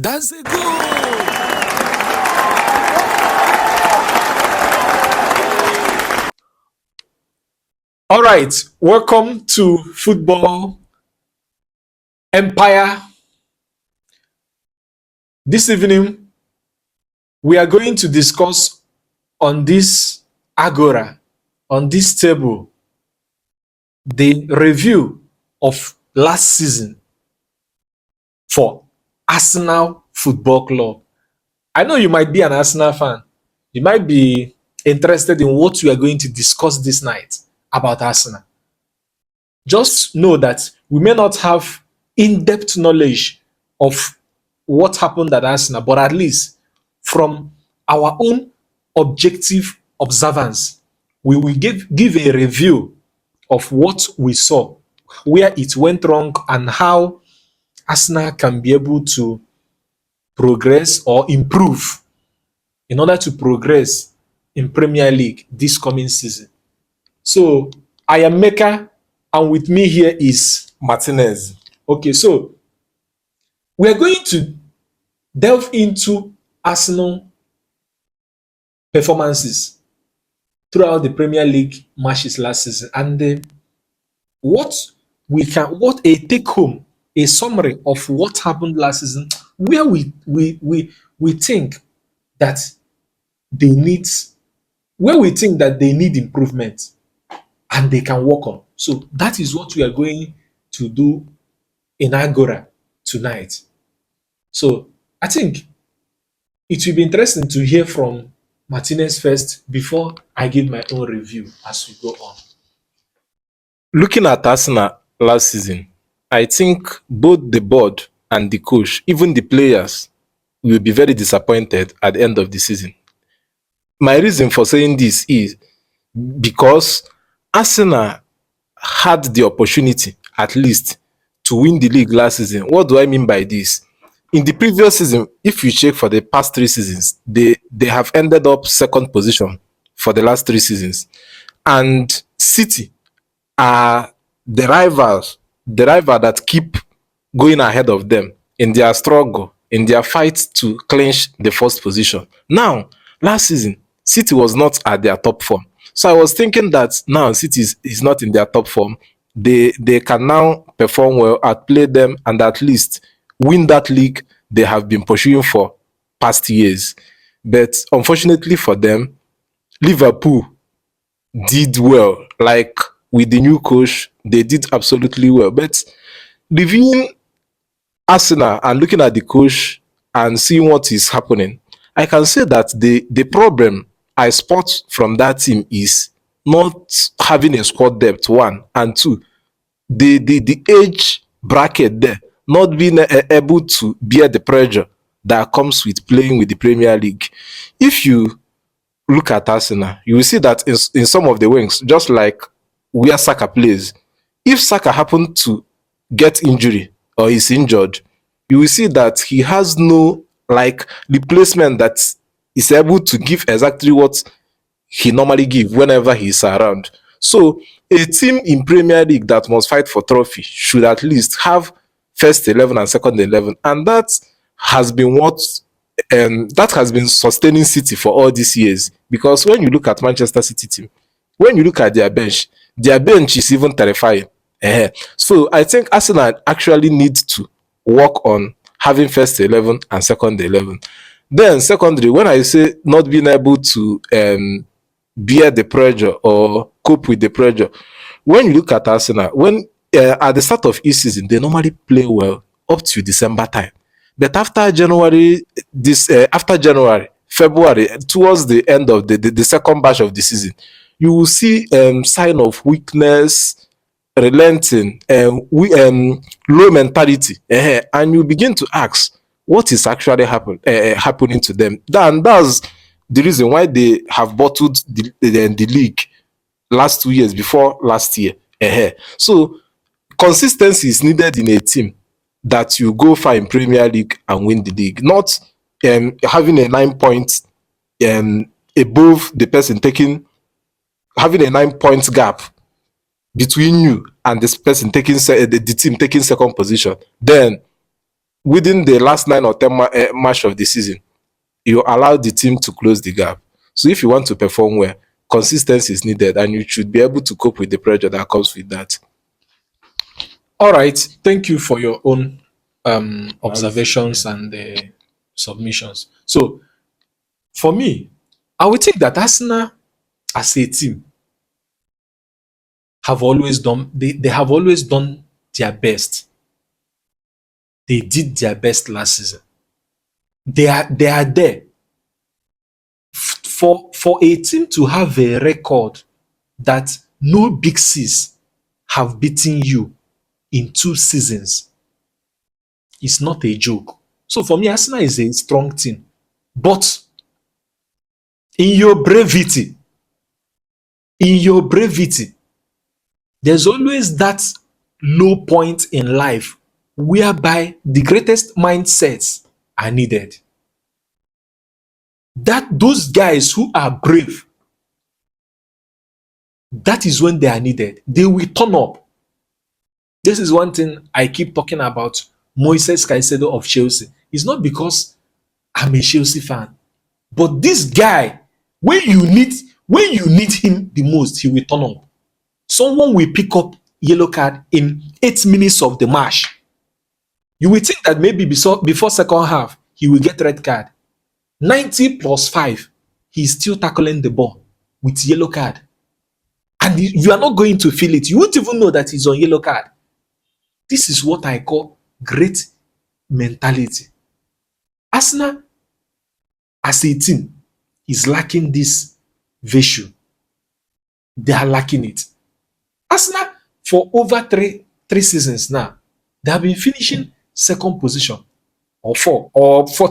That's a goal! All right, welcome to Football Empire. This evening, we are going to discuss on this Agora, on this table, the review of last season for Arsenal Football Club. I know you might be an Arsenal fan. You might be interested in what we are going to discuss this night about Arsenal. Just know that we may not have in-depth knowledge of what happened at Arsenal, but at least from our own objective observance, we will give a review of what we saw, where it went wrong, and how Arsenal can be able to progress or improve in order to progress in Premier League this coming season. So I am Mecca, and with me here is Martinez. Okay, so we are going to delve into Arsenal performances throughout the Premier League matches last season, and what what a take home, a summary of what happened last season, where we think that they need where we think that they need improvement and they can work on. So that is what we are going to do in Agora tonight. So I think it will be interesting to hear from Martinez first before I give my own review as we go on. Looking at Arsenal last season, I think both the board and the coach, even the players, will be very disappointed at the end of the season. My reason for saying this is because Arsenal had the opportunity, at least, to win the league last season. What do I mean by this? In the previous season, if you check for the past 3 seasons, they have ended up second position for the last 3 seasons. And City are the rival that keep going ahead of them in their struggle, in their fight to clinch the first position. Now, last season, City was not at their top form. So I was thinking that now City is not in their top form. They can now perform well, outplay them, and at least win that league they have been pursuing for past years. But unfortunately for them, Liverpool did well. Like with the new coach, they did absolutely well. But reviewing Arsenal and looking at the coach and seeing what is happening, I can say that the problem I spot from that team is not having a squad depth, one, and two, the age bracket there not being able to bear the pressure that comes with playing with the Premier League. If you look at Arsenal, you will see that in some of the wings, just like where Saka plays, if Saka happened to get injury or is injured, you will see that he has no like replacement that is able to give exactly what he normally give whenever he's around. So a team in Premier League that must fight for trophy should at least have first 11 and second 11, and has been what that has been sustaining City for all these years. Because when you look at Manchester City team, when you look at their bench is even terrifying. So I think Arsenal actually needs to work on having first 11 and second 11. Then secondary, when I say not being able to bear the pressure or cope with the pressure, when you look at Arsenal, when at the start of each season, they normally play well up to December time. But after January, February, towards the end of the second batch of the season, you will see sign of weakness, relenting, low mentality, and you begin to ask what is actually happening to them. That's the reason why they have bottled the league last 2 years before last year. So consistency is needed in a team that you go far in Premier League and win the league, not having a 9 points above the person taking, having a 9 points gap between you and this person taking the team taking second position. Then within the last 9 or 10 match of the season, you allow the team to close the gap. So if you want to perform well, consistency is needed, and you should be able to cope with the pressure that comes with that. All right. Thank you for your own observations and submissions. So for me, I would think that Arsenal as a team have always done they have always done their best. They did their best last season. They are there. For a team to have a record that no big C's have beaten you in 2 seasons is not a joke. So for me, Arsenal is a strong team. But in your brevity, in your brevity, there's always that low point in life whereby the greatest mindsets are needed. That those guys who are brave, that is when they are needed. They will turn up. This is one thing I keep talking about Moises Caicedo of Chelsea. It's not because I'm a Chelsea fan, but this guy, when you need him the most, he will turn up. Someone will pick up yellow card in 8 minutes of the match. You will think that maybe before second half, he will get red card. 90 plus 5, he's still tackling the ball with yellow card. And you are not going to feel it. You won't even know that he's on yellow card. This is what I call great mentality. Arsenal, as a team, is lacking this virtue. They are lacking it. Arsenal, for over three seasons now, they have been finishing second position, or four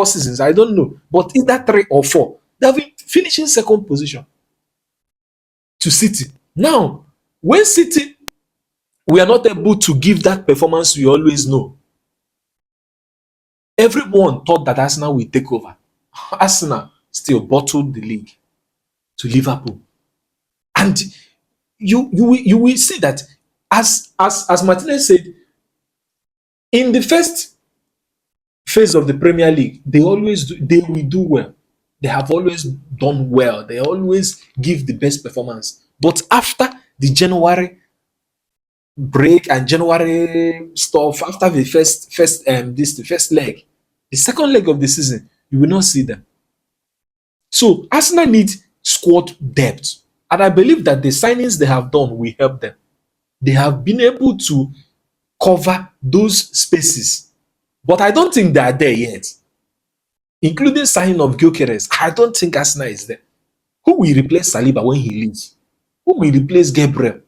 seasons. I don't know, but either 3 or 4, they have been finishing second position to City. Now, when City we are not able to give that performance we always know, everyone thought that Arsenal will take over. Arsenal still bottled the league to Liverpool. And you will see that, as Martinez said, in the first phase of the Premier League, they will do well. They have always done well. They always give the best performance. But after the January break and January stuff, after the first leg, the second leg of the season, you will not see them. So Arsenal need squad depth, and I believe that the signings they have done will help them. They have been able to cover those spaces, but I don't think they are there yet. Including signing of Gyökeres, I don't think Arsenal is there. Who will replace Saliba when he leaves? Who will replace Gabriel?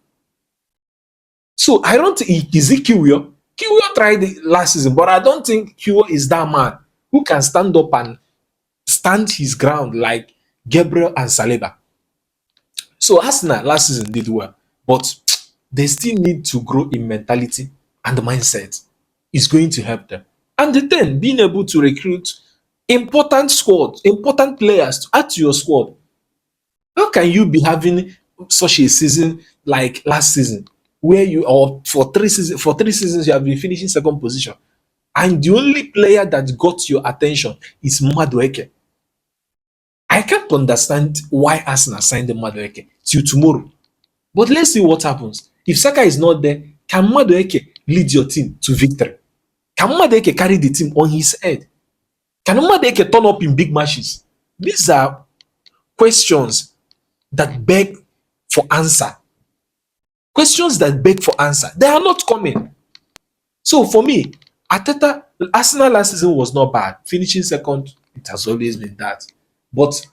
So I don't think, is it Kiwior? Kiwior tried it last season, but I don't think Kiwior is that man who can stand up and stand his ground like Gabriel and Saliba. So Arsenal last season did well, but they still need to grow in mentality and mindset. Is going to help them. And then being able to recruit important players to add to your squad. How can you be having such a season like last season, where you or for 3 seasons you have been finishing second position, and the only player that got your attention is Madueke? I can't understand why Arsenal signed Madueke till tomorrow. But let's see what happens. If Saka is not there, can Madueke lead your team to victory? Can Madueke carry the team on his head? Can Madueke turn up in big matches? These are questions that beg for answer. Questions that beg for answer. They are not coming. So for me, Arteta, Arsenal last season was not bad. Finishing second, it has always been that. But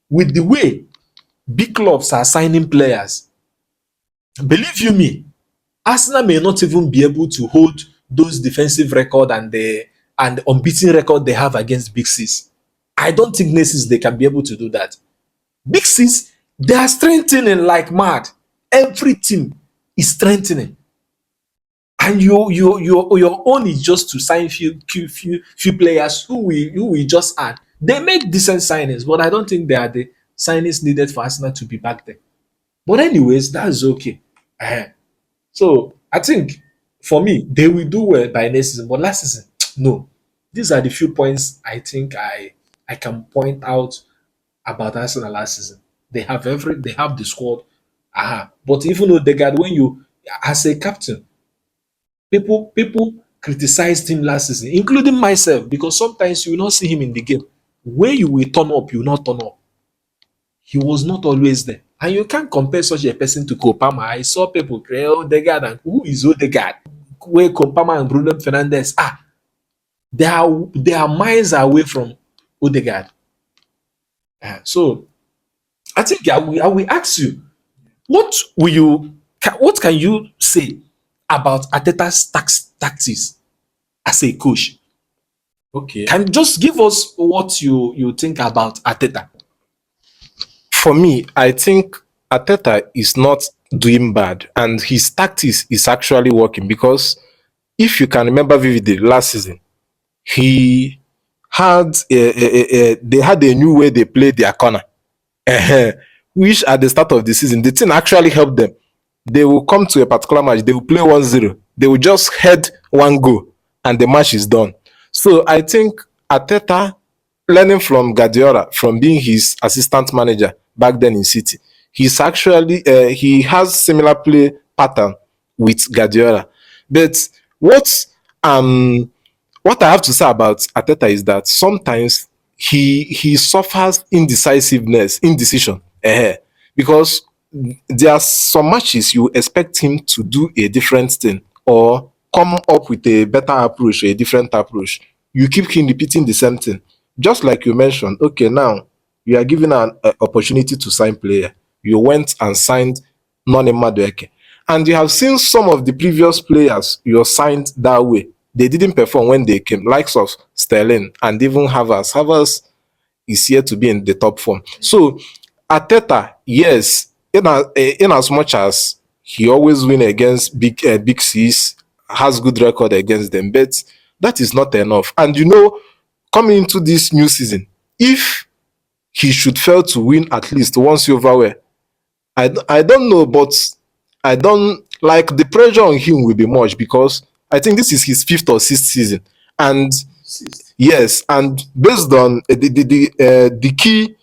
with the way big clubs are signing players, believe you me, Arsenal may not even be able to hold those defensive record and the unbeaten record they have against Big Six. I don't think next season they can be able to do that. Big Six, they are strengthening like mad. Every team is strengthening. And your own is just to sign few players who we just add. They make decent signings, but I don't think they are the signings needed for Arsenal to be back there. But anyways, that's okay. So I think for me, they will do well by next season. But last season, No. These are the few points I think I can point out about Arsenal last season. They have the squad. But even Odegaard, when you as a captain, people criticized him last season, including myself, because sometimes you will not see him in the game. Where you will turn up, you will not turn up. He was not always there. And you can't compare such a person to Kopama. I saw people create Odegaard, and who is Odegaard? Where Kopama and Bruno Fernandez are. They are miles away from Odegaard. So I think I will ask you, what can you say about Ateta's tactics as a coach? Okay. Can just give us what you think about Ateta? For me, I think Ateta is not doing bad, and his tactics is actually working because if you can remember vividly last season, he they had a new way they played their corner. Which at the start of the season, the thing actually helped them. They will come to a particular match, they will play 1-0, they will just head one goal, and the match is done. So I think Ateta, learning from Guardiola, from being his assistant manager back then in City, he has similar play pattern with Guardiola. But what um what I have to say about Ateta is that sometimes he suffers indecision, because there are some matches you expect him to do a different thing or come up with a better approach or a different approach. You keep him repeating the same thing. Just like you mentioned, okay, now you are given an opportunity to sign player. You went and signed Noni Madueke. And you have seen some of the previous players you signed that way. They didn't perform when they came, likes of Sterling and even Havertz. Havertz is here to be in the top form. So Ateta, yes, in as much as he always win against big C's, has good record against them, but that is not enough. And coming into this new season, if he should fail to win at least one silverware, I don't know, but I don't like the pressure on him will be much because I think this is his fifth or sixth season, and yes, and based on the key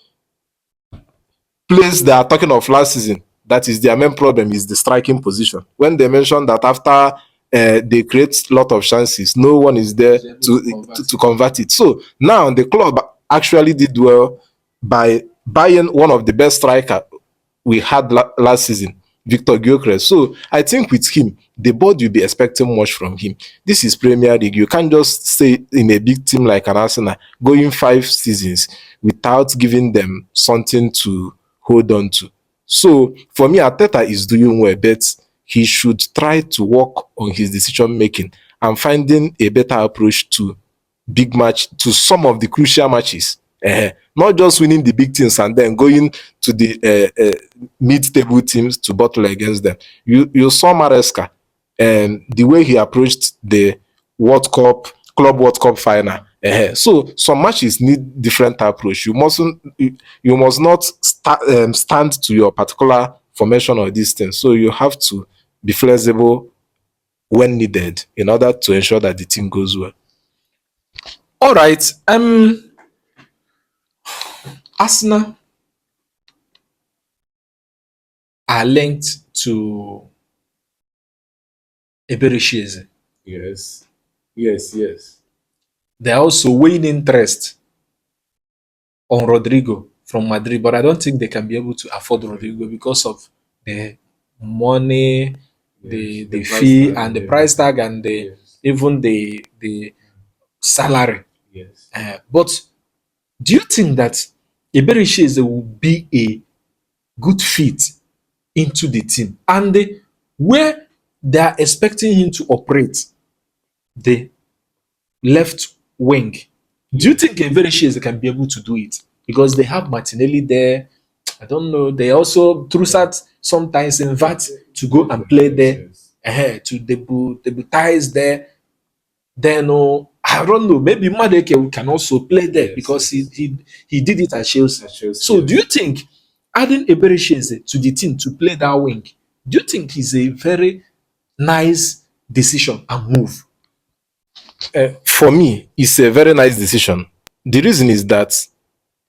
players they are talking of last season, that is their main problem is the striking position. When they mentioned that after they create a lot of chances, no one is there to convert it. So now the club actually did well by buying one of the best striker we had last season, Victor Gyökeres. So I think with him, the board will be expecting much from him. This is Premier League. You can't just stay in a big team like an Arsenal going 5 seasons without giving them something to hold on to. So for me, Arteta is doing well, but he should try to work on his decision making and finding a better approach to big match, to some of the crucial matches. Not just winning the big things and then going to the mid-table teams to battle against them. You saw Maresca and the way he approached the Club World Cup final. So some matches need different approach. You must not stand to your particular formation or distance. So you have to be flexible when needed in order to ensure that the team goes well. All right. Arsenal are linked to Eberechieze. Yes. Yes, yes. They're also weighing interest on Rodrigo from Madrid, but I don't think they can be able to afford Rodrigo because of the money, the fee, and the price tag, and even the salary. Yes. But do you think that Eberechieze will be a good fit into the team, and where they are expecting him to operate the left wing? Do you think Eberechieze can be able to do it? Because they have Martinelli there. I don't know. They also Trussard sometimes invite to go and play there, to debutize there. Then I don't know. Maybe Madeke can also play there because he did it at Chelsea. So do you think adding Eberechieze to the team to play that wing, do you think is a very nice decision and move? For me, it's a very nice decision. The reason is that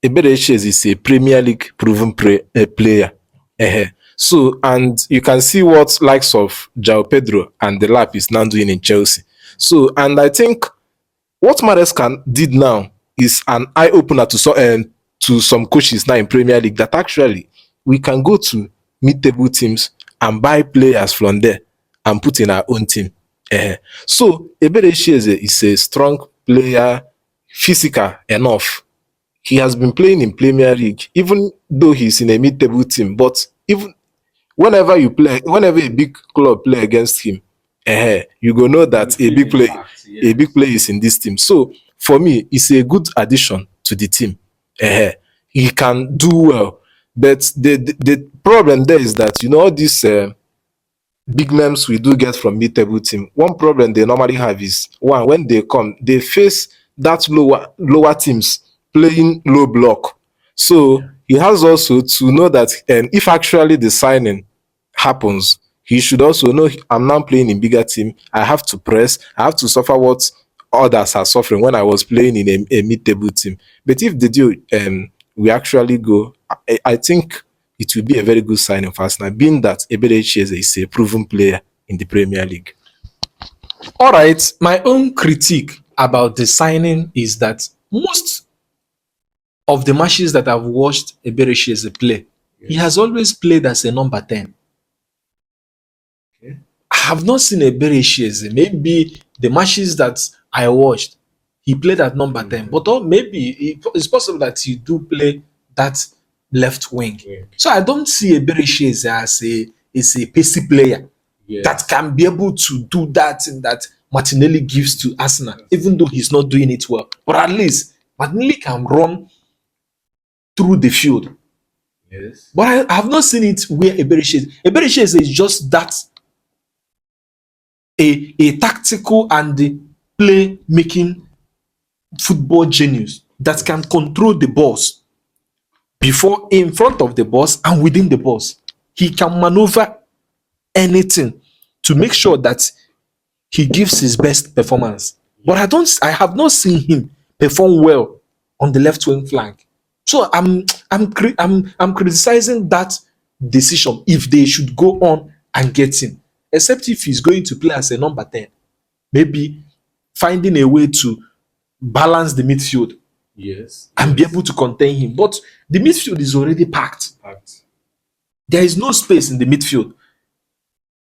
Eberechi is a Premier League proven player. So, and you can see what likes of João Pedro and the Lap is now doing in Chelsea. So, and I think what Maresca did now is an eye opener to some coaches now in Premier League, that actually we can go to mid-table teams and buy players from there and put in our own team. So Eberechi is a strong player, physical enough. He has been playing in Premier League, even though he's in a mid-table team. But even whenever a big club play against him, you go know that a big player is in this team. So for me, it's a good addition to the team. He can do well, but the problem there is that all these big names we do get from mid-table team. One problem they normally have is, one, when they come, they face that lower teams playing low block. So he has also to know that, if actually the signing happens, he should also know, I'm now playing in bigger team. I have to press. I have to suffer what others are suffering when I was playing in a mid-table team. But if the deal we actually go, I think it will be a very good signing for Arsenal, being that Eberechi is a proven player in the Premier League. All right, my own critique about the signing is that most of the matches that I've watched Eberechi as a play, he has always played as a number 10. I have not seen Eberechi as maybe the matches that I watched, he played at number 10. But maybe it's possible that he do play that left wing. So I don't see Eberechi as a pacey player that can be able to do that thing that Martinelli gives to Arsenal, even though he's not doing it well. But at least Martinelli can run through the field. But I have not seen it where Eberechi is. Eberechi is just that a tactical and play making football genius that can control the balls before, in front of the boss, and within the boss. He can maneuver anything to make sure that he gives his best performance. But I have not seen him perform well on the left wing flank. So I'm criticizing that decision if they should go on and get him, except if he's going to play as a number 10, maybe finding a way to balance the midfield and be able to contain him. But the midfield is already packed. There is no space in the midfield.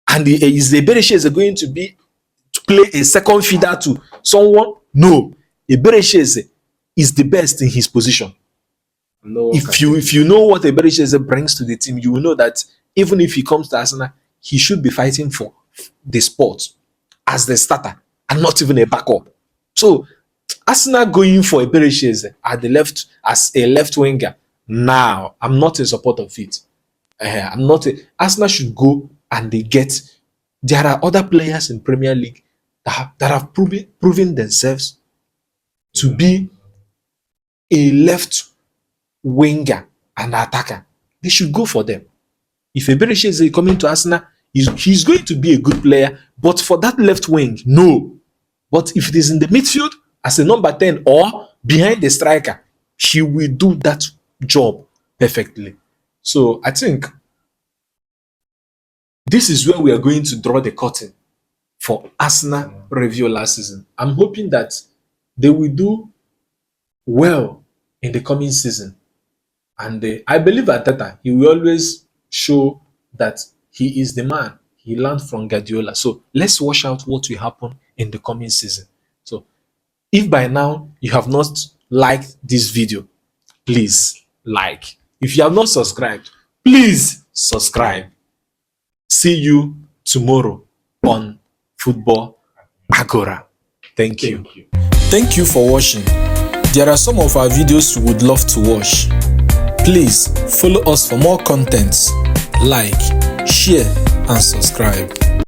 And is Eberechi going to play a second feeder to someone? No. Eberechi is the best in his position. If you know what Eberechi brings to the team, you will know that even if he comes to Arsenal, he should be fighting for the spot as the starter and not even a backup. So Arsenal going for Eberechi at the left as a left winger, now I'm not in support of it. Arsenal should go and there are other players in Premier League that have proven themselves to be a left winger and attacker. They should go for them. If Eberechi is coming to Arsenal, he's going to be a good player, but for that left wing, no. But if it is in the midfield as a number 10 or behind the striker, he will do that job perfectly. So I think this is where we are going to draw the curtain for Arsenal review last season. I'm hoping that they will do well in the coming season. And I believe Arteta, he will always show that he is the man. He learned from Guardiola. So let's watch out what will happen in the coming season. So if by now you have not liked this video, please like. If you have not subscribed, please subscribe. See you tomorrow on Football Agora. Thank you. Thank you for watching. There are some of our videos you would love to watch. Please follow us for more contents. Like, share, and subscribe.